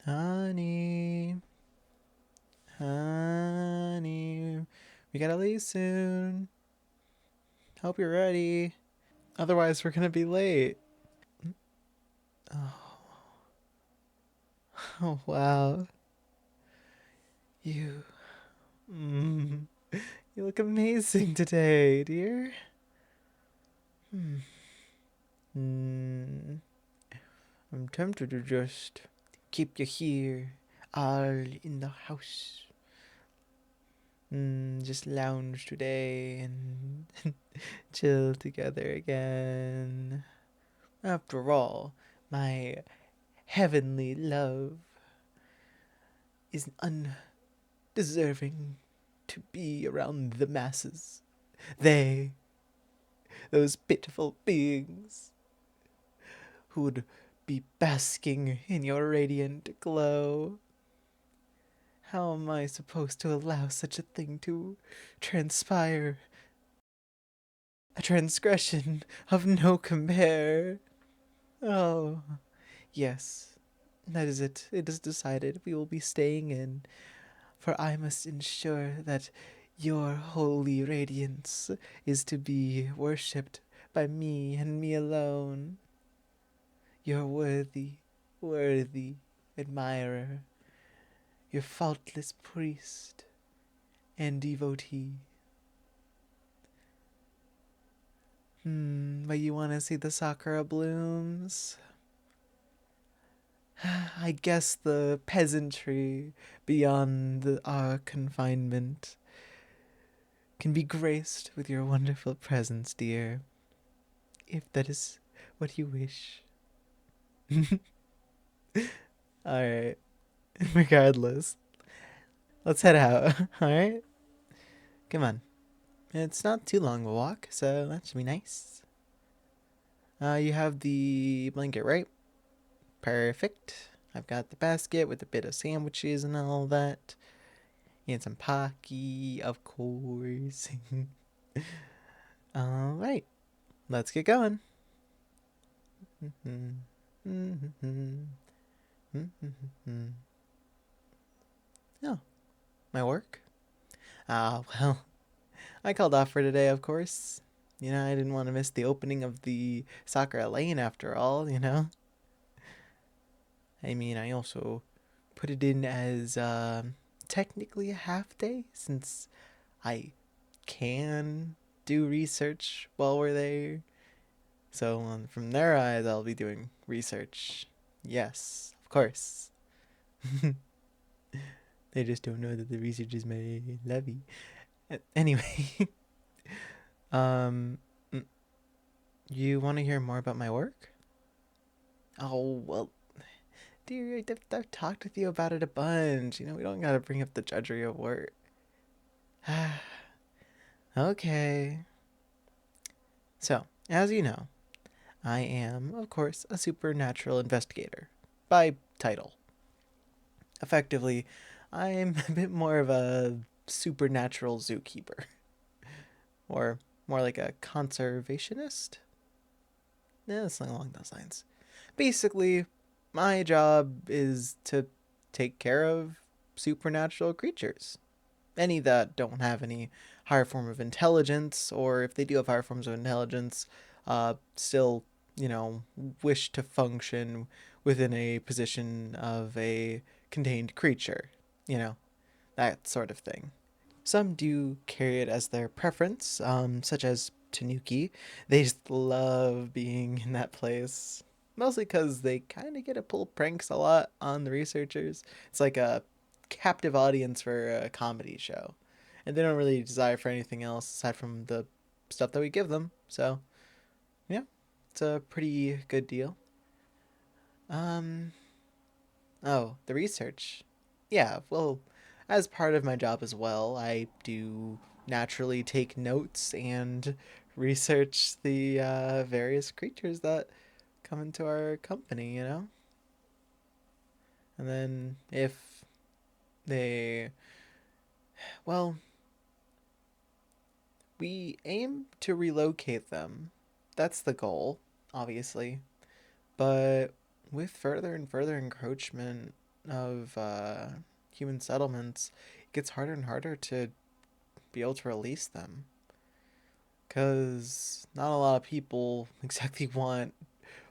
Honey, honey, we gotta leave soon. Hope you're ready. Otherwise, we're gonna be late. Oh, oh wow. You, mm, you look amazing today, dear. Hmm. Mm, I'm tempted to just keep you here, all in the house. Just lounge today and chill together again. After all, my heavenly love is undeserving to be around the masses. They, those pitiful beings who would be basking in your radiant glow. How am I supposed to allow such a thing to transpire? A transgression of no compare. Oh, yes, that is it. It is decided. We will be staying in, for I must ensure that your holy radiance is to be worshipped by me and me alone. Your worthy, worthy admirer, your faultless priest and devotee. But you want to see the sakura blooms? I guess the peasantry beyond our confinement can be graced with your wonderful presence, dear, if that is what you wish. Alright, regardless, let's head out, alright? Come on. It's not too long of a walk, so that should be nice. You have the blanket, right? Perfect. I've got the basket with a bit of sandwiches and all that. And some Pocky, of course. All right, let's get going. Oh, my work? Well, I called off for today, of course. I didn't want to miss the opening of the Sakura Lane after all, I mean, I also put it in as technically a half day since I can do research while we're there. So from their eyes, I'll be doing research. Yes, of course. They just don't know that the research is my lovey. Anyway, um, you want to hear more about my work? Oh well, dear, I've talked with you about it a bunch. We don't gotta bring up the drudgery of work. Okay. So, as you know, I am, of course, a supernatural investigator by title. Effectively, I'm a bit more of a supernatural zookeeper, or more like a conservationist. Yeah, something along those lines. Basically, my job is to take care of supernatural creatures. Any that don't have any higher form of intelligence, or if they do have higher forms of intelligence, still, wish to function within a position of a contained creature. You know, that sort of thing. Some do carry it as their preference, such as Tanuki. They just love being in that place. Mostly because they kind of get to pull pranks a lot on the researchers. It's like a captive audience for a comedy show. And they don't really desire for anything else aside from the stuff that we give them. So, yeah, it's a pretty good deal. Um, Oh, the research. Yeah, well, as part of my job as well, I do naturally take notes and research the various creatures that come into our company. And then if they, well, we aim to relocate them. That's the goal, obviously. But with further and further encroachment, of human settlements, it gets harder and harder to be able to release them. Because not a lot of people exactly want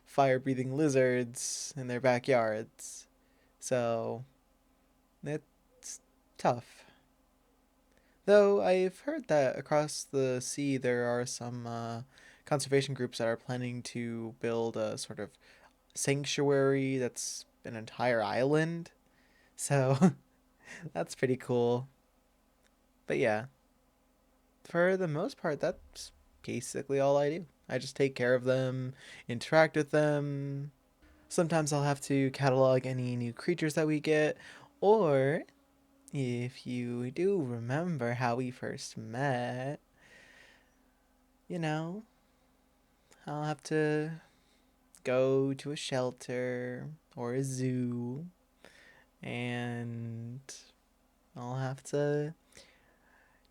fire breathing lizards in their backyards. So it's tough. Though I've heard that across the sea there are some conservation groups that are planning to build a sort of sanctuary that's an entire island. So that's pretty cool. But yeah, for the most part, that's basically all I do. I just take care of them, interact with them. Sometimes I'll have to catalog any new creatures that we get, or if you do remember how we first met, you know, I'll have to go to a shelter or a zoo, and I'll have to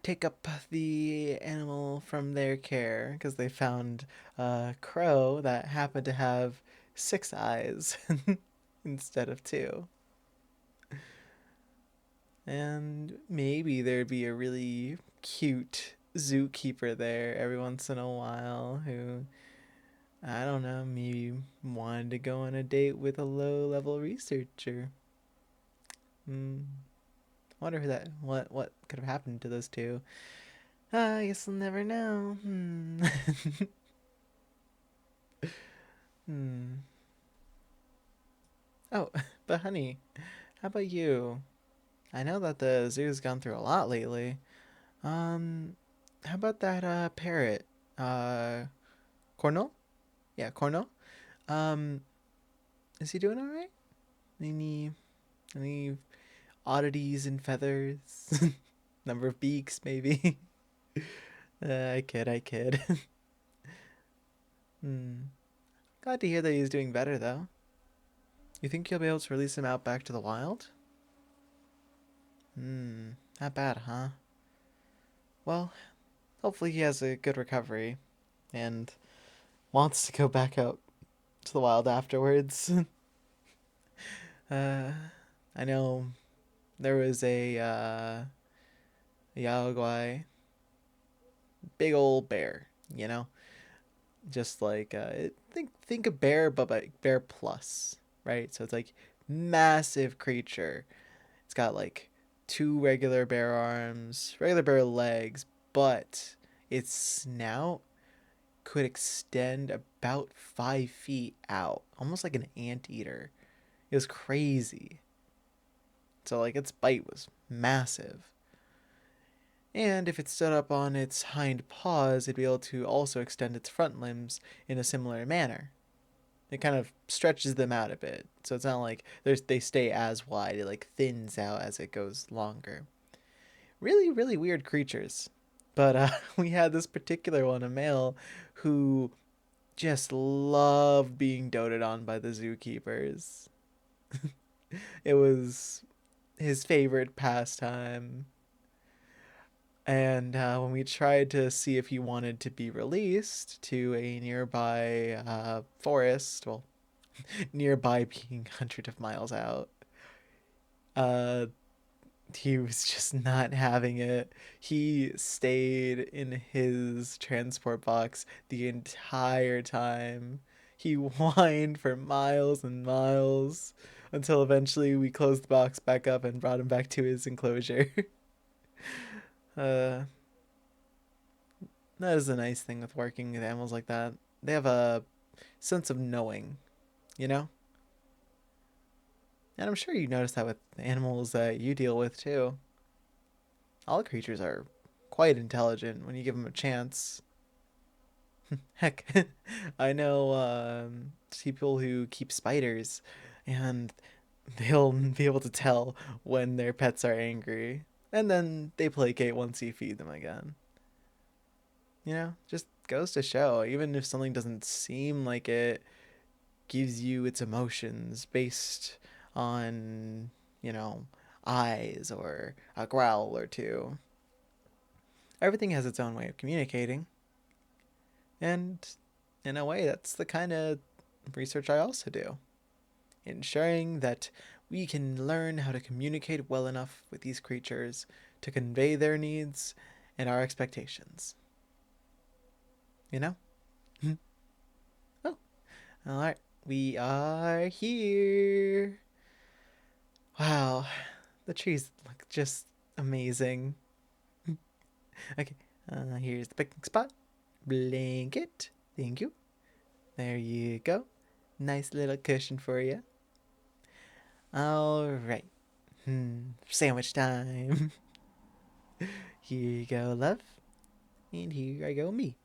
take up the animal from their care because they found a crow that happened to have 6 eyes instead of two. And maybe there'd be a really cute zookeeper there every once in a while who, I don't know, maybe wanted to go on a date with a low level researcher. Hmm. Wonder who that, what could have happened to those two. I guess we'll never know. Hmm. Hmm. Oh, but honey, how about you? I know that the zoo's gone through a lot lately. Um, how about that parrot? Uh, Cornell? Yeah, Cornell. Um, is he doing all right? Any any oddities and feathers? Number of beaks, maybe. I kid, I kid. Hmm. Glad to hear that he's doing better though. You think you'll be able to release him out back to the wild? Hmm. Not bad, huh? Well, hopefully he has a good recovery and wants to go back out to the wild afterwards. uh, I know there was a Yaogwai, big old bear, you know, just like think a bear, but like bear plus, right? So it's like massive creature. It's got like two regular bear arms, regular bear legs, but its snout could extend about 5 feet out, almost like an anteater. It was crazy. So like its bite was massive. And if it stood up on its hind paws, it'd be able to also extend its front limbs in a similar manner. It kind of stretches them out a bit, so it's not like they stay as wide. It like thins out as it goes longer. Really, really weird creatures. But we had this particular one, a male, who just loved being doted on by the zookeepers. It was his favorite pastime. And when we tried to see if he wanted to be released to a nearby forest, well, nearby being hundreds of miles out, uh, he was just not having it. He stayed in his transport box the entire time. He whined for miles and miles until eventually we closed the box back up and brought him back to his enclosure. uh, that is a nice thing with working with animals like that. They have a sense of knowing, you know? And I'm sure you notice that with animals that you deal with too. All creatures are quite intelligent when you give them a chance. Heck, I know people who keep spiders, and they'll be able to tell when their pets are angry, and then they placate once you feed them again. You know, just goes to show, even if something doesn't seem like it gives you its emotions based on, you know, eyes or a growl or two. Everything has its own way of communicating, and in a way, that's the kind of research I also do, ensuring that we can learn how to communicate well enough with these creatures to convey their needs and our expectations. You know? Oh, alright. We are here. Wow, the trees look just amazing. Okay, here's the picnic spot. Blanket. Thank you. There you go. Nice little cushion for you. All right. Sandwich time. Here you go, love. And here I go, me.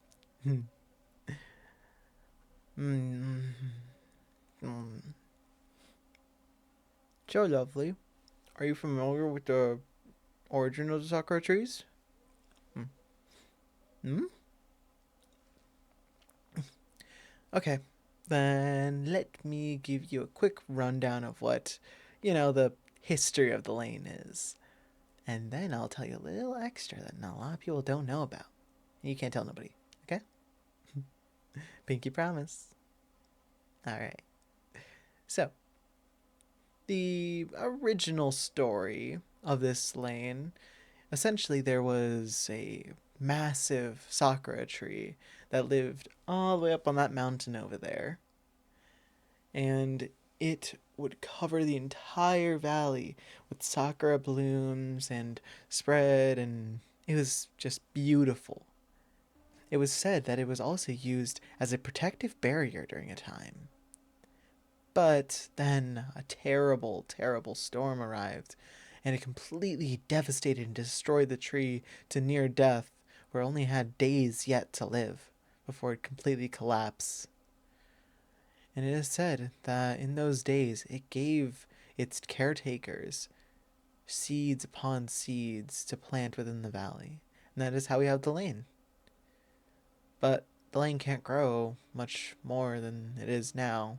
Hmm. Mm. Mm. So lovely. Are you familiar with the origin of the sakura trees? Hmm. Hmm? Okay. Then let me give you a quick rundown of what, the history of the lane is. And then I'll tell you a little extra that a lot of people don't know about. You can't tell nobody, okay? Pinky promise. Alright. So, the original story of this lane, essentially there was a massive sakura tree that lived all the way up on that mountain over there. And it would cover the entire valley with sakura blooms and spread, and it was just beautiful. It was said that it was also used as a protective barrier during a time. But then a terrible, terrible storm arrived, and it completely devastated and destroyed the tree to near death, where it only had days yet to live before it completely collapsed. And it is said that in those days it gave its caretakers seeds upon seeds to plant within the valley. And that is how we have the lane. But the lane can't grow much more than it is now,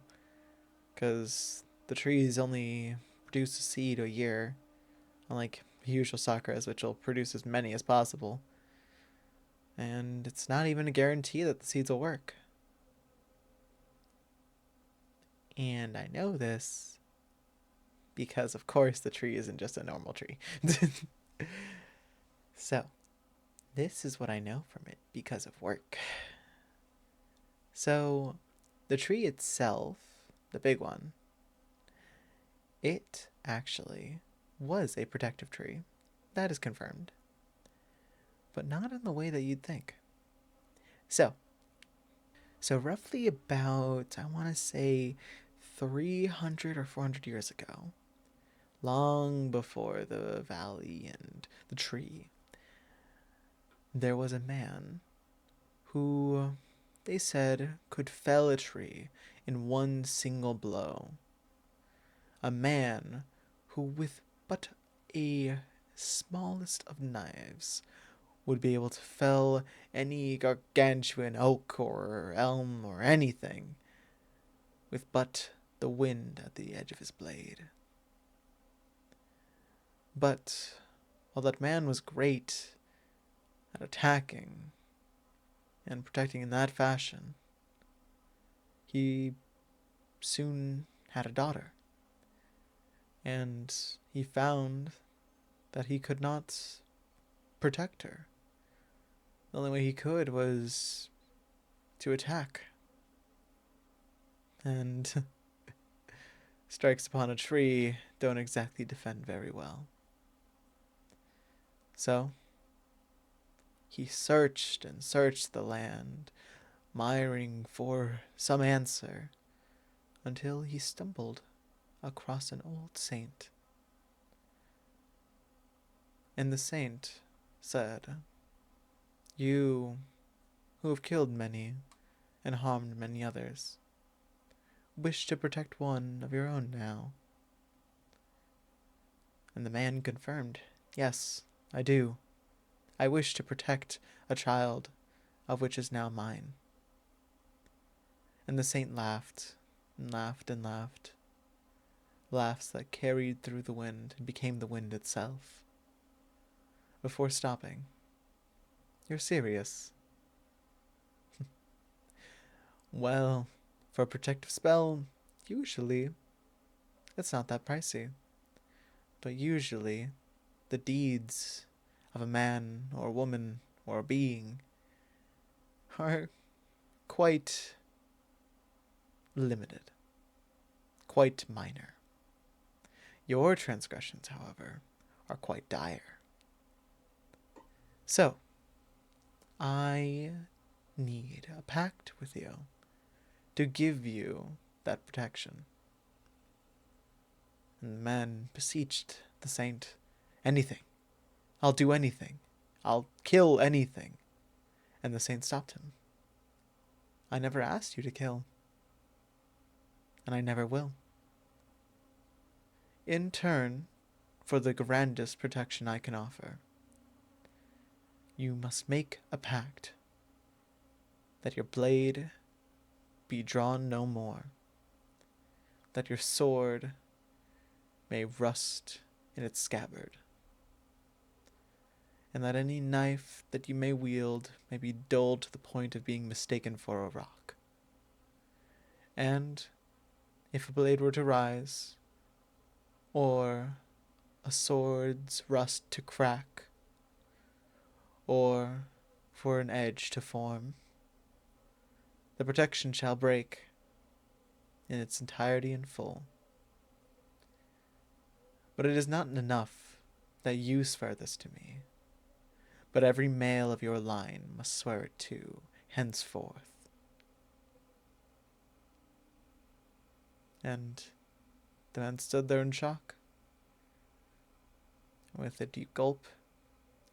because the trees only produce a seed a year, unlike usual sakuras, which will produce as many as possible. And it's not even a guarantee that the seeds will work. And I know this because, of course, the tree isn't just a normal tree. So, this is what I know from it because of work. So, the tree itself, the big one, it actually was a protective tree. That is confirmed. But not in the way that you'd think. So, roughly about, I want to say, 300 or 400 years ago, long before the valley and the tree, there was a man who, they said, could fell a tree in one single blow. A man who, with but a smallest of knives, would be able to fell any gargantuan oak or elm or anything with but the wind at the edge of his blade. But while that man was great at attacking and protecting in that fashion, he soon had a daughter, and he found that he could not protect her. The only way he could was to attack. And strikes upon a tree don't exactly defend very well. So he searched and searched the land, miring for some answer, until he stumbled across an old saint. And the saint said, "You, who have killed many and harmed many others, wish to protect one of your own now." And the man confirmed, "Yes, I do. I wish to protect a child of which is now mine." And the saint laughed and laughed and laughed, laughs that carried through the wind and became the wind itself, before stopping. "You're serious?" "Well, for a protective spell, usually It's not that pricey. But usually, the deeds of a man or a woman or a being are quite limited, quite minor. Your transgressions, however, are quite dire. So, I need a pact with you to give you that protection. And the man beseeched the saint, anything. I'll do anything. I'll kill anything. And the saint stopped him. I never asked you to kill. And I never will. In turn, for the grandest protection I can offer, you must make a pact that your blade be drawn no more, that your sword may rust in its scabbard, and that any knife that you may wield may be dulled to the point of being mistaken for a rock. And if a blade were to rise, or a sword's rust to crack, or for an edge to form, the protection shall break in its entirety and full. But it is not enough that you swear this to me, but every male of your line must swear it too, henceforth. And the man stood there in shock. With a deep gulp,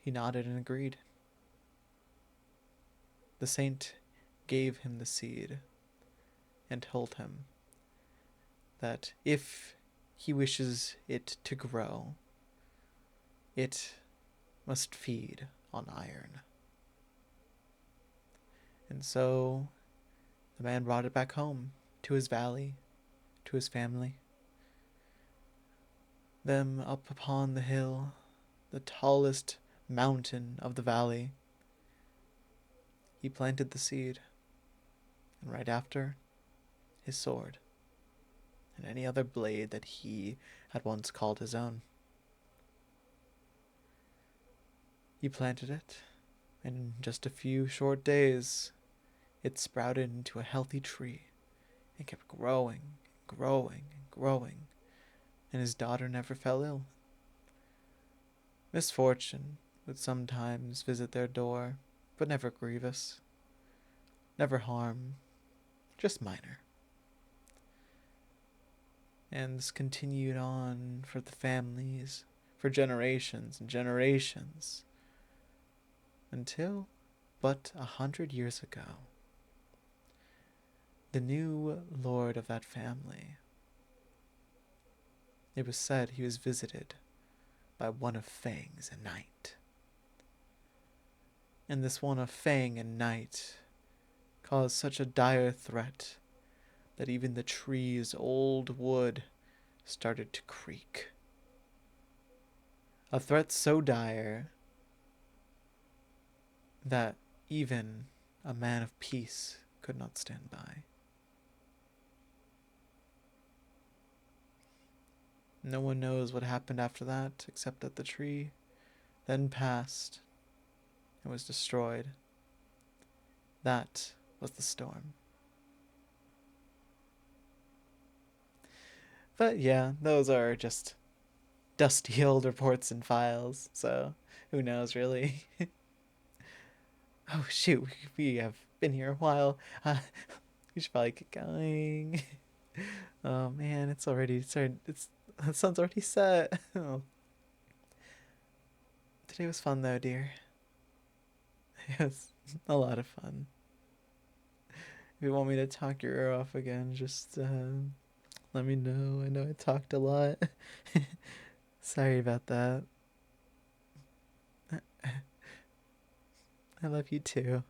he nodded and agreed. The saint gave him the seed and told him that if he wishes it to grow, it must feed on iron. And so the man brought it back home to his valley, to his family. Them up upon the hill, the tallest mountain of the valley, he planted the seed, and right after, his sword, and any other blade that he had once called his own. He planted it, and in just a few short days, it sprouted into a healthy tree, and kept growing, growing, and growing, and his daughter never fell ill. Misfortune would sometimes visit their door, but never grievous, never harm, just minor. And this continued on for the families, for generations and generations, until but 100 years ago, the new lord of that family, it was said he was visited by one of Fang's a night. And this one of Fang and Night caused such a dire threat that even the tree's old wood started to creak. A threat so dire that even a man of peace could not stand by. No one knows what happened after that, except that the tree then passed and was destroyed. That was the storm. But yeah, those are just dusty old reports and files, so who knows really. Oh shoot, we have been here a while. We should probably get going. Oh man, it's already started. The sun's already set. Oh. Today was fun though, dear. It was a lot of fun. If you want me to talk your ear off again, just let me know. I know I talked a lot. Sorry about that. I love you too.